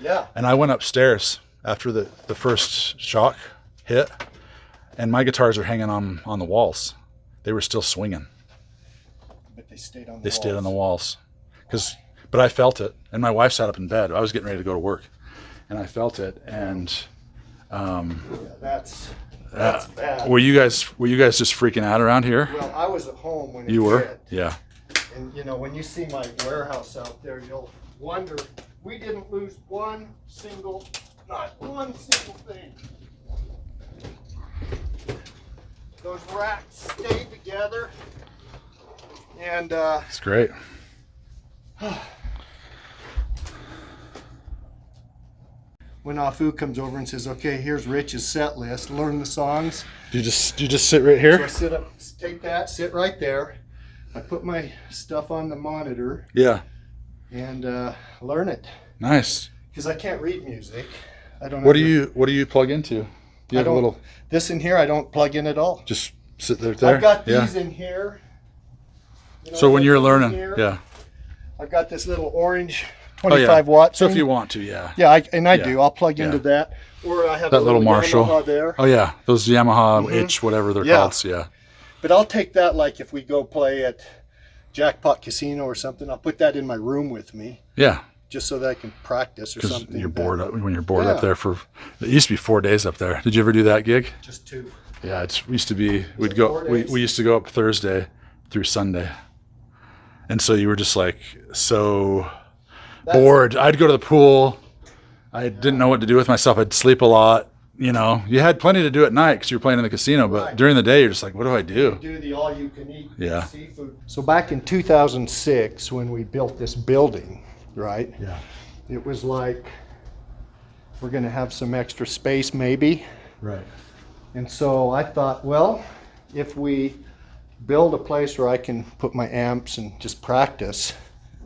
Yeah. And I went upstairs after the first shock hit, and my guitars are hanging on the walls. They were still swinging. But they stayed on the walls. They stayed on the walls. But I felt it, and my wife sat up in bed. I was getting ready to go to work, and I felt it, and that's bad. Were you guys just freaking out around here? Well, I was at home when it You were? hit. Yeah. And you know, when you see my warehouse out there, you'll wonder, we didn't lose not one single thing. Those racks stayed together. And it's great. When Afu comes over and says, "Okay, here's Rich's set list. Learn the songs." You just sit right here. So I sit up, take that, sit right there. I put my stuff on the monitor. Yeah. And learn it. Nice. Because I can't read music. I don't. What do you plug into? You have a little. This in here, I don't plug in at all. Just sit there. I've got these in here. You know, so when you're learning, I've got this little orange 25 watt. So if you want to, yeah. Yeah, I do. I'll plug into that, or I have that little Marshall Yamaha there. Oh yeah, those Yamaha Itch, whatever they're called. Yeah. But I'll take that, like if we go play at Jackpot Casino or something, I'll put that in my room with me. Yeah. Just so that I can practice or something. You're bored when you're bored up there it used to be 4 days up there. Did you ever do that gig? Just 2. Yeah, it used to be. We used to go up Thursday through Sunday, and so you were just like bored. I'd go to the pool. I didn't know what to do with myself. I'd sleep a lot. You know, you had plenty to do at night because you were playing in the casino, but during the day you're just like, what do I do? Do the all-you-can-eat seafood. So back in 2006, when we built this building, right? Yeah. It was like, we're going to have some extra space maybe. Right. And so I thought, well, if we build a place where I can put my amps and just practice,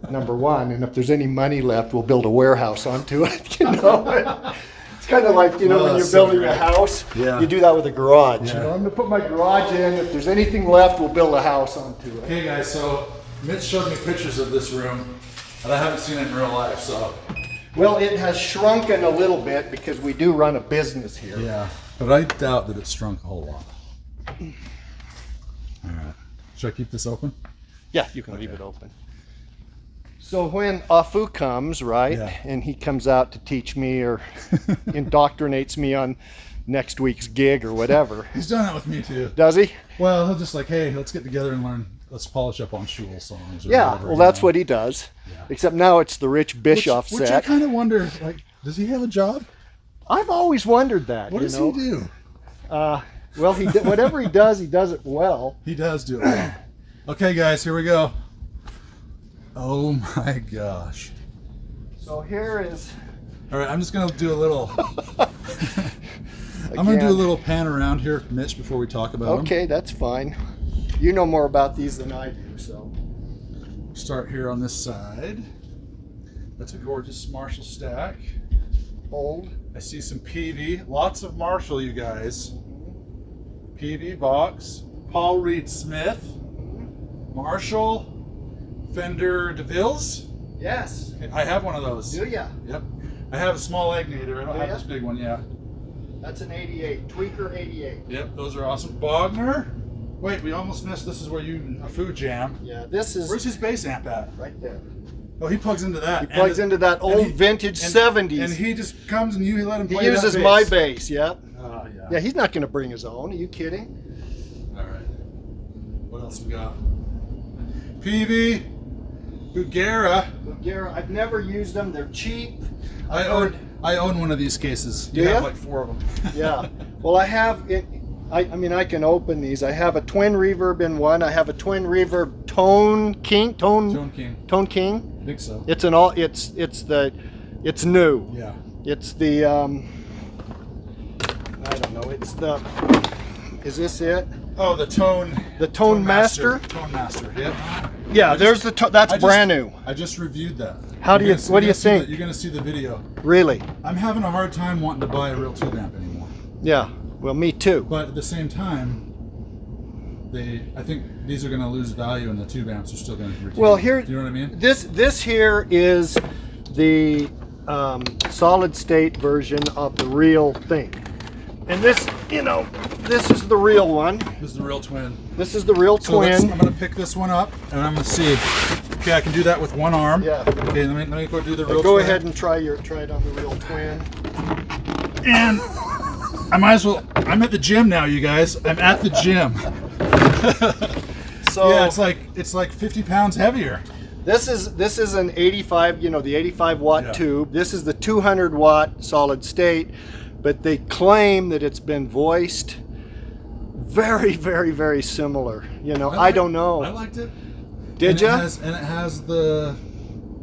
number one, and if there's any money left, we'll build a warehouse onto it, you know? It's kind of like, you know, when you're building a house, you do that with a garage. You know, I'm going to put my garage in. If there's anything left, we'll build a house onto it. Hey guys, so Mitch showed me pictures of this room, and I haven't seen it in real life, so. Well, it has shrunken a little bit because we do run a business here. Yeah, but I doubt that it's shrunk a whole lot. All right. Should I keep this open? Yeah, you can leave it open. So when Afu comes, right, and he comes out to teach me or indoctrinates me on next week's gig or whatever. He's done that with me too. Does he? Well, he'll just like, hey, let's get together and learn. Let's polish up on Shul songs. Or Yeah, whatever, well, that's what he does. Yeah. Except now it's the Rich Bischoff Which I set. kind of wonder, like, does he have a job? I've always wondered that. What does he do? Well, whatever he does it well. He does do it well. Okay, guys, here we go. Oh my gosh. So here is. All right, I'm just gonna do a little. I'm gonna do a little pan around here, Mitch, before we talk about them. Okay, that's fine. You know more about these than I do, so. Start here on this side. That's a gorgeous Marshall stack. Old. I see some PV, lots of Marshall, you guys. PV box, Paul Reed Smith, Marshall, Fender DeVille's. Yes. I have one of those. Do ya? Yep. I have a small Agnator. I don't have this big one, yeah. That's an 88, Tweaker 88. Yep, those are awesome. Bogner. Wait, we almost missed. This is where a food jam. Yeah, this is Where's his bass amp at? right there. Oh, he plugs into that. He plugs into that old vintage 70s. And he just comes and you let him He play uses that my bass. bass, yep. Oh, yeah. Yeah, he's not going to bring his own. Are you kidding? All right. What else we got? PV, Bugera. Bugera, I've never used them. They're cheap. I own one of these cases. Do You have ya? like 4 of them. Yeah. Well, I have it. I mean, I can open these. I have a twin reverb in one. I have a twin reverb Tone King. Tone King. Tone King. I think so. It's new. Yeah. It's the I don't know. It's the. Is this it? Oh, the Tone. The Tone Master. Tone Master. Yep. Yeah. That's brand new. I just reviewed that. What do you think? You're gonna see the video. Really? I'm having a hard time wanting to buy a real tube amp anymore. Yeah. Well, me too. But at the same time, I think these are going to lose value, and the tube amps are still going to retain. Well, here, do you know what I mean? This here is the solid state version of the real thing, and this, this is the real one. This is the real twin. This is the real twin. I'm going to pick this one up, and I'm going to see. Okay, I can do that with one arm. Yeah. Okay, let me go do the real. Go twin. ahead and try it on the real twin. And I might as well. I'm at the gym now, you guys. I'm at the gym. So yeah, it's like 50 pounds heavier. This is an 85, the 85 watt Yeah. tube. This is the 200 watt solid state, but they claim that it's been voiced very, very, very similar. I don't know. I liked it. Did you? And it has the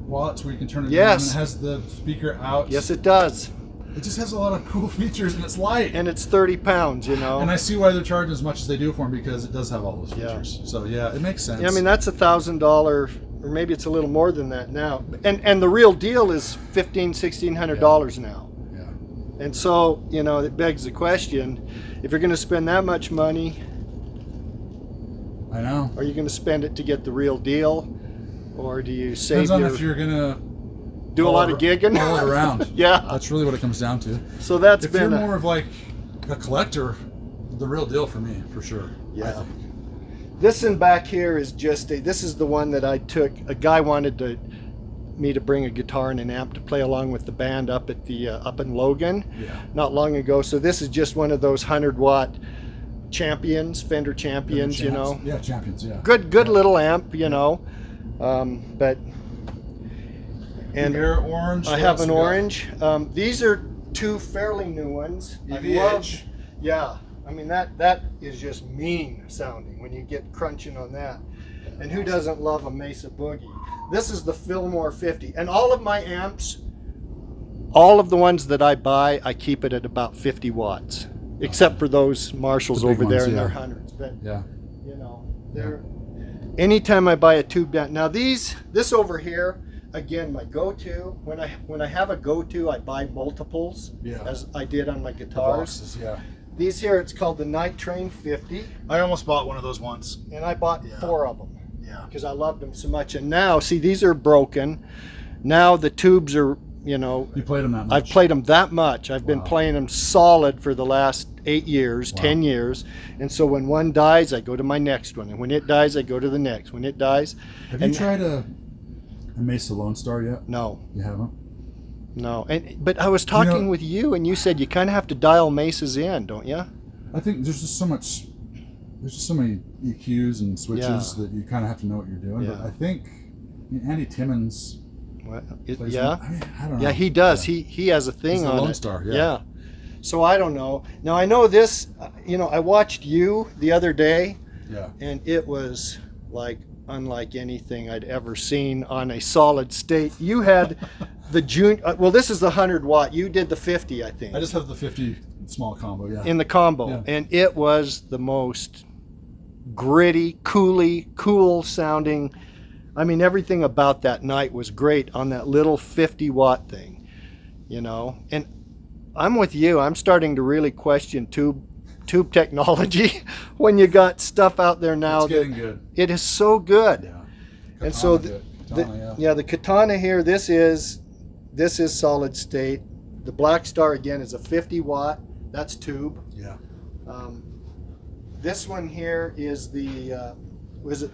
wallets where you can turn it Yes. down. And it has the speaker out. Yes, it does. It just has a lot of cool features, and it's light. And it's 30 pounds, And I see why they're charging as much as they do for them, because it does have all those features. Yeah. So yeah, it makes sense. Yeah, I mean, that's $1,000, or maybe it's a little more than that now. And the real deal is $1,600 now. Yeah. And so, it begs the question, if you're going to spend that much money, I know. are you going to spend it to get the real deal? Or do you save Depends on if you're gonna do a lot of gigging? all it around. Yeah. That's really what it comes down to. So that's If you're been more of like a collector, the real deal for me, for sure. Yeah. I think. This in back here is this is the one that I took. A guy wanted me to bring a guitar and an amp to play along with the band up at up in Logan Yeah. not long ago. So this is just one of those 100-watt champions, Fender champions, Yeah, champions. Yeah. Good little amp, but and Air orange. I have an orange. These are 2 fairly new ones. I love, EVH. yeah. I mean that is just mean sounding when you get crunching on that. And who doesn't love a Mesa Boogie? This is the Fillmore 50, and all of my amps, all of the ones that I buy, I keep it at about 50 watts, except for those Marshalls The big over there ones, in their yeah. hundreds. But Yeah. they're. Anytime I buy a tube down, now this over here, again, my go-to. When I have a go-to, I buy multiples, Yeah. as I did on my The guitars. boxes, yeah. These here, it's called the Night Train 50, I almost bought one of those once. and I bought Yeah. 4 of them Yeah. because I loved them so much. And now, see, these are broken. Now the tubes are, You played them that much. I've played them that much. I've been Wow. playing them solid for the last 8 years, Wow. 10 years. And so when one dies, I go to my next one. And when it dies, I go to the next. When it dies, Have you tried a Mesa Lone Star yet? no. You haven't? No, but I was talking with you, and you said you kind of have to dial Mesa's in, don't you? I think there's just so much. There's just so many EQs and switches that you kind of have to know what you're doing. Yeah. But I think Andy Timmons. plays Yeah, one. I don't know. yeah, he does. He has a thing He's the on Lone it. Star, Yeah. yeah. So I don't know. Now I know this. I watched you the other day, Yeah. and it was like unlike anything I'd ever seen on a solid state. You had the well, this is the 100 watt. You did the 50, I think. I just have the 50 small combo. Yeah. In the combo, Yeah. and it was the most gritty, cool sounding. I mean, everything about that night was great on that little 50 watt thing, And I'm with you. I'm starting to really question tube technology when you got stuff out there now. It's getting good. It is so good. Yeah. And so Katana, the Katana here, this is solid state. The Black Star again is a 50 watt. That's tube. Yeah. This one here is the was it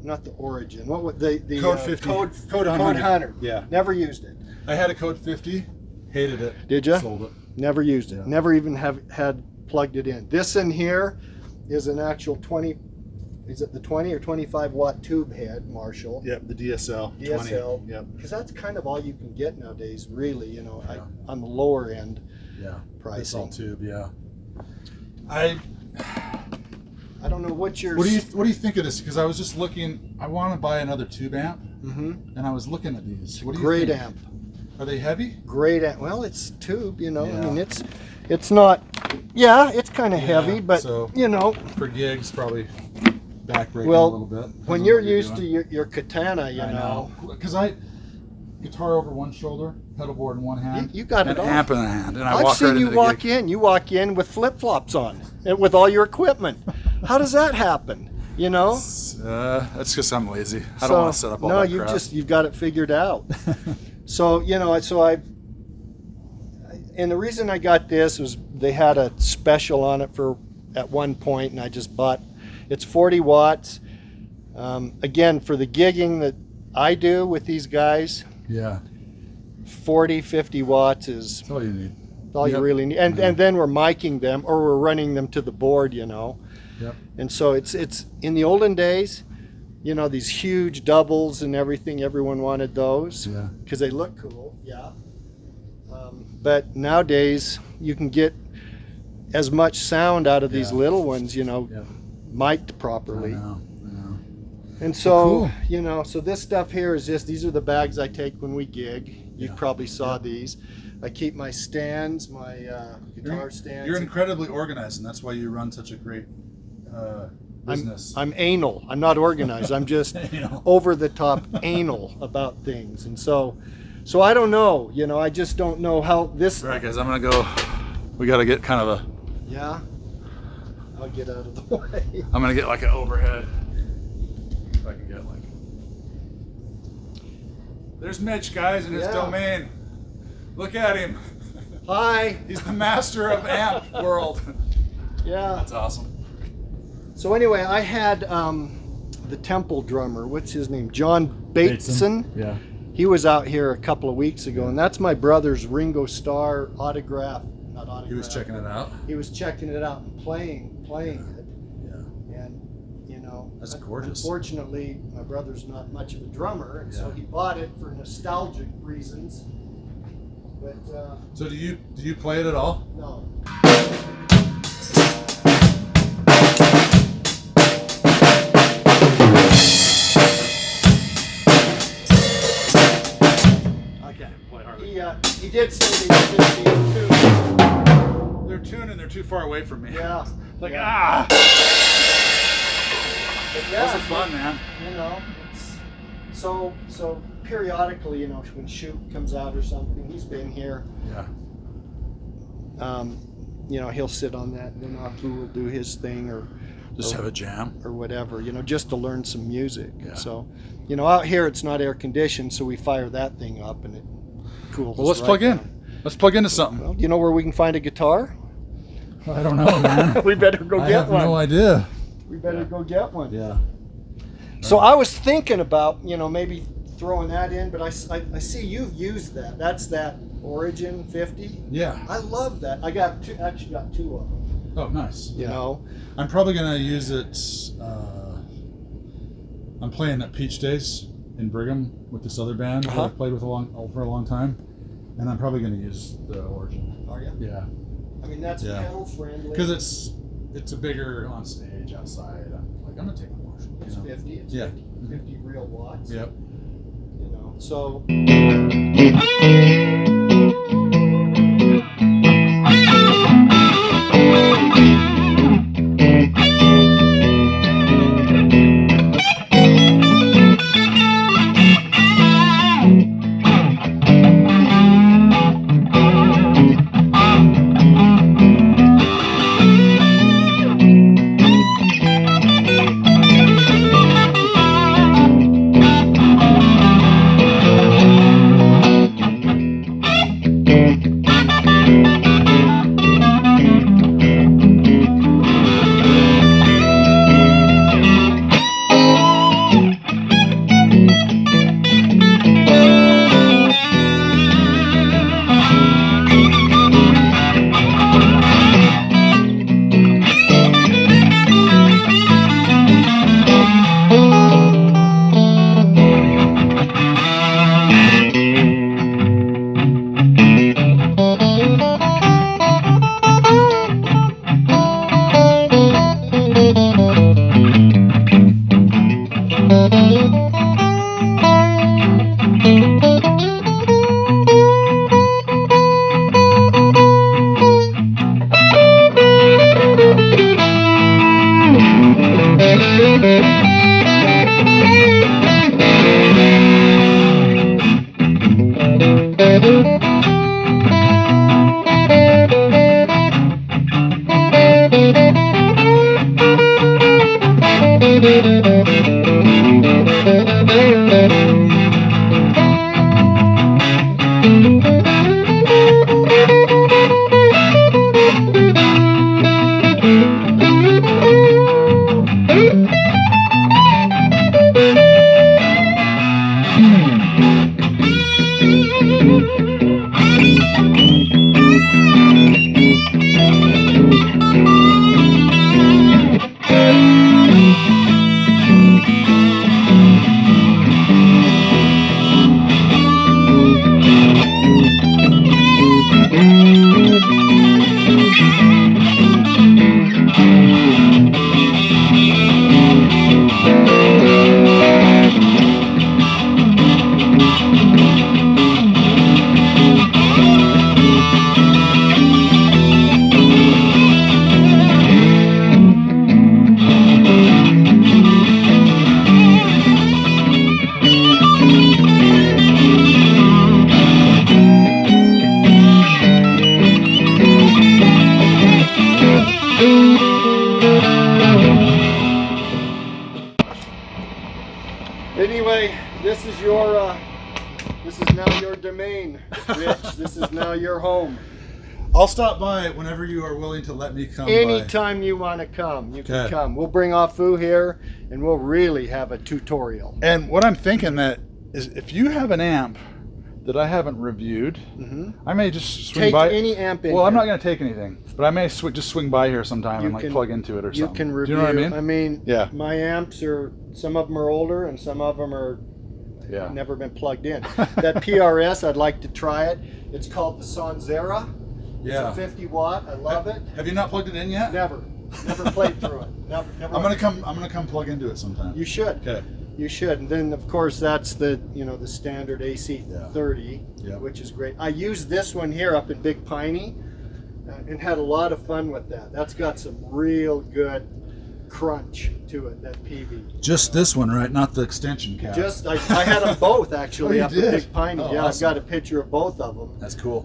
not the Origin? What was the Code 50. Code 100. Yeah. Never used it. I had a Code 50. Hated it. Did you? Sold it. Never used it. Yeah. Never even had plugged it in. This in here is an actual 20. Is it the 20 or 25 watt tube head, Marshall? Yep. The DSL. DSL. 20. Yep. Because that's kind of all you can get nowadays, really. Yeah. On the lower end Yeah. pricing. It's all tube. Yeah. I don't know what your. What do you think of this? Because I was just looking. I want to buy another tube amp, Mm-hmm. and I was looking at these. What do you Great think? amp. Are they heavy? Great amp. Well, it's tube. I Yeah. mean, it's not. Yeah, it's kind of Yeah, heavy, but so- – For gigs, probably backbreaking Well, a little bit. when Depends you're on what used to doing. your Katana, I know. Because guitar over one shoulder, pedal board in one hand, You got it and all. amp in a hand, and I I've walk seen right you into the walk gig. in. You walk in with flip flops on, and with all your equipment. How does that happen? That's because I'm lazy. I don't want to set up all no, that you've crap. you've got it figured out. So and the reason I got this was they had a special on it at one point, and I just bought. It's 40 watts. Again, for the gigging that I do with these guys, Yeah, 40, 50 watts is that's all you need. all you Yep. really need. And then we're miking them, or we're running them to the board, Yep. And so it's in the olden days, these huge doubles and everything. Everyone wanted those Yeah. because they look cool. Yeah. But nowadays you can get as much sound out of these Yeah. little ones, Yep. mic'd I properly. know. And so, Cool. so this stuff here is these are the bags I take when we gig. You Yeah. probably saw these. I keep my stands, my guitar stands. You're incredibly organized, and that's why you run such a great business. I'm anal. I'm not organized. I'm just over the top anal about things. And so I don't know. I just don't know how this. All right, guys, I'm gonna go. We gotta get kind of a. Yeah. I'll get out of the way. I'm gonna get like an overhead. If I can get like. There's Mitch, guys, in his Yeah. domain. Look at him. Hi. He's the master of amp world. Yeah. That's awesome. So anyway, I had the Temple drummer. What's his name? John Bateson. Yeah. He was out here a couple of weeks ago, and that's my brother's Ringo Starr autograph. Not autograph. He was checking it out. He was checking it out and playing it. Yeah. And That's gorgeous. Unfortunately, my brother's not much of a drummer, and so he bought it for nostalgic reasons. But So do you play it at all? no. I can't play hardly. He did say they did be too. They're tuned and they're too far away from me. Yeah. Like yeah. But yeah, Those are fun, man. It's so periodically, when Shoot comes out or something, he's been here. Yeah. He'll sit on that, and then Aku will do his thing, or Just have a jam. or whatever, just to learn some music. Yeah. So, out here it's not air conditioned, so we fire that thing up and it cools. Well, let's right plug in. down. Let's plug into something. Well, do you know where we can find a guitar? I don't know, man. We better go I get have one. no idea. We better go get one. Yeah. So I was thinking about, maybe throwing that in, but I see you've used that. That's that Origin 50. Yeah. I love that. I got two, actually got two of them. Oh, nice. You know, I'm probably gonna use it. I'm playing at Peach Days in Brigham with this other band that I've played with for a long time, and I'm probably gonna use the Origin. are you? Yeah. I mean, that's pedal friendly. Because it's a bigger on stage outside. I'm gonna take a Marshall. It's 50. It's 50 real watts. Yep. You know, so. Anyway, this is now your domain, Mitch. This is now your home. I'll stop by whenever you are willing to let me come Anytime you want to come, you can come. We'll bring Afu here, and we'll really have a tutorial. And what I'm thinking that is, if you have an amp that I haven't reviewed, I may just swing by. Take any amp in. Well, I'm here. not going to take anything, but I may just swing by here sometime and like plug into it or something. You can review. Do you know what I mean? Yeah. My amps are, some of them are older, and some of them are never been plugged in. That PRS, I'd like to try it. It's called the Sonzera. Yeah. It's a 50 watt. I love it. Have you not plugged it in yet? Never played through it. Never. I'm gonna come plug into it sometime. You should. Okay. You should. And then of course that's the the standard AC30, which is great. I used this one here up in Big Piney, and had a lot of fun with that. That's got some real good crunch to it, that PV. Just this one, right? Not the extension cap. I had them both actually up in Big Piney. Oh, yeah, awesome. I've got a picture of both of them. That's cool.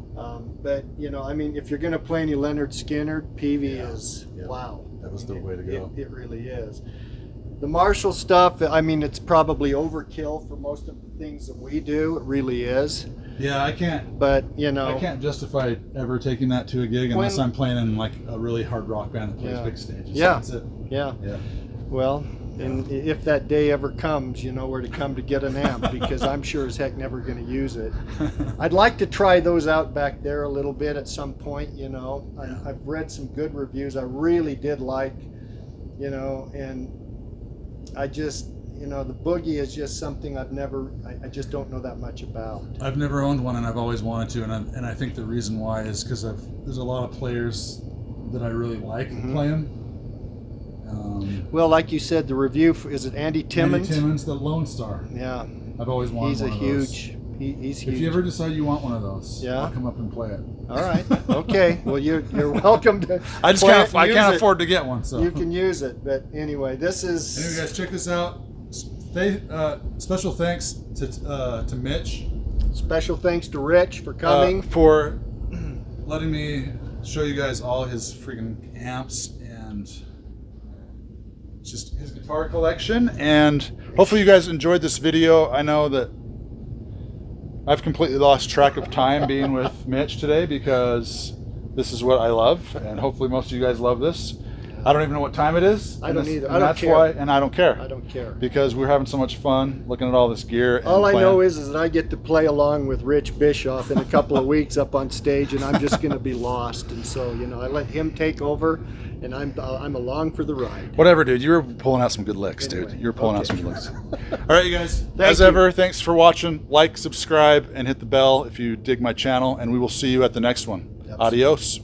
But I mean, if you're going to play any Leonard Skinner, PV is wow. That was the way to go. It really is. The Marshall stuff, I mean, it's probably overkill for most of the things that we do. It really is. Yeah, I can't. But I can't justify ever taking that to a gig unless I'm playing in like a really hard rock band that plays big stages. Yeah. That's it. Yeah. Yeah. Well, And if that day ever comes, you know where to come to get an amp, because I'm sure as heck never going to use it. I'd like to try those out back there a little bit at some point, you know. I've read some good reviews I really did like, you know, and I just, you know, the Boogie is just something I just don't know that much about. I've never owned one, and I've always wanted to, and I think the reason why is because there's a lot of players that I really like playing. Well, like you said, the review is it Andy Timmons? Andy Timmons, the Lone Star. Yeah, I've always wanted he's one a of huge. those. He's huge. If you ever decide you want one of those, Yeah. I'll come up and play it. All right. Okay. Well, you're welcome to. I just play can't. it and I use can't it. afford to get one, so You can use it, but anyway, this is. Anyway, guys, check this out. Special thanks to Mitch. Special thanks to Rich for coming. For letting me show you guys all his freaking amps and just his guitar collection. And hopefully you guys enjoyed this video. I know that I've completely lost track of time being with Mitch today because this is what I love, and hopefully most of you guys love this. I don't even know what time it is. I don't either. And I don't that's care. why, and I don't care. I don't care. Because we're having so much fun looking at all this gear. And All I playing. know is that I get to play along with Rich Bischoff in a couple of weeks up on stage, and I'm just going to be lost. And so, you know, I let him take over, and I'm along for the ride. Whatever, dude. You were pulling out some good licks, Anyway, dude. You were pulling out okay. some good licks. All right, you guys. Thank As you. ever, thanks for watching. Like, subscribe, and hit the bell if you dig my channel, and we will see you at the next one. Yep. Adios.